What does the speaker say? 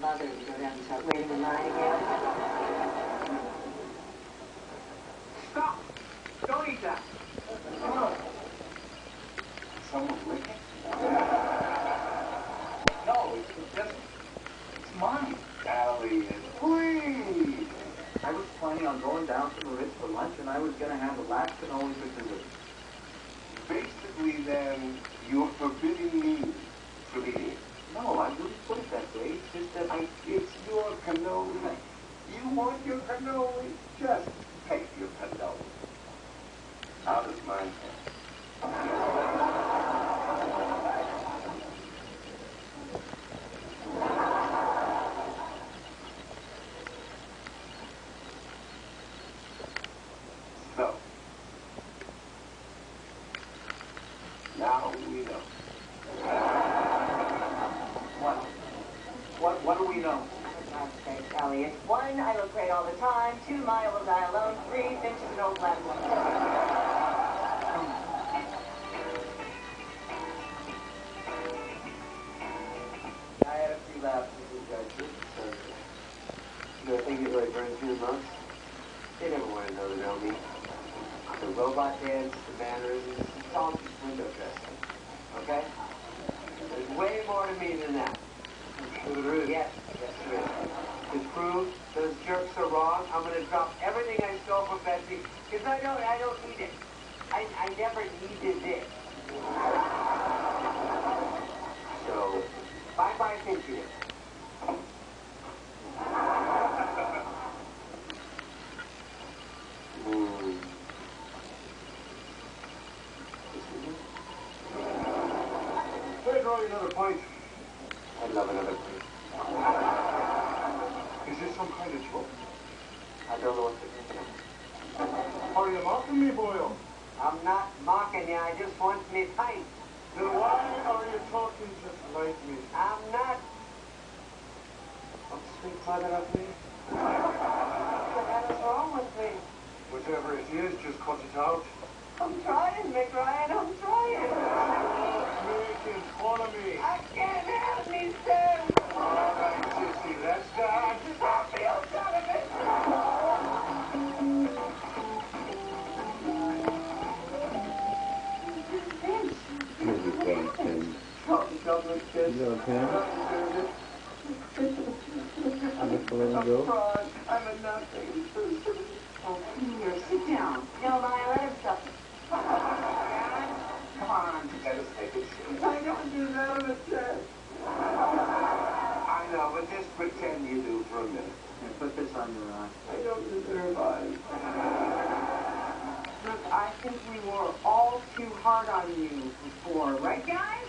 mother to go down and start waiting in line again. Stop! Don't eat that! No. Someone licking? No, it's mine. Elliot, please! I was planning on going down to the Ritz for lunch, and I was going to have the last cannoli for dessert. Basically, then, you're forbidding me from eating it. No, I wouldn't put it that way. It's just that it's your cannoli. You want your cannoli? Just take your cannoli. How does mine taste? So, now we know. What do we know? For God's sake, Elliot. 1, I look great all the time. 2, Maya will die alone. 3, Finch is an old black woman. I had a few lapses in judgment, so I think it really burns through the months. They never want to know the real me. The robot dance, the mannerisms, it's all just window dressing. Okay? There's way more to me than that. I'm sure there is. Yes, there is. To prove those jerks are wrong, I'm going to drop everything I stole from Betsy, because I don't need it. I never needed it. So, bye-bye thinking it. Can I draw you another pint? I'd love another pint. Is this some kind of joke? I don't know what to think. Are you mocking me, boyo? I'm not mocking you, I just want me pint. Then why are you talking just like me? I'm not. What's sweet mother of me? What the hell is wrong with me? Whatever it is, just cut it out. I'm trying, McRyan, I'm trying. Making fun of me. I can't help me, sir. All right, Sissy, let's start. I feel son of it. Chocolate kiss. You okay? I'm just letting I'm go. fraud. I'm a nothing. Oh, here, sit down. No, Maya, let him suffer. Come on, let us take it serious. I don't do that on a test. I know, but just pretend you do for a minute. And put this on your eye. I don't deserve eyes. Look, I think we were all too hard on you before, right, guys?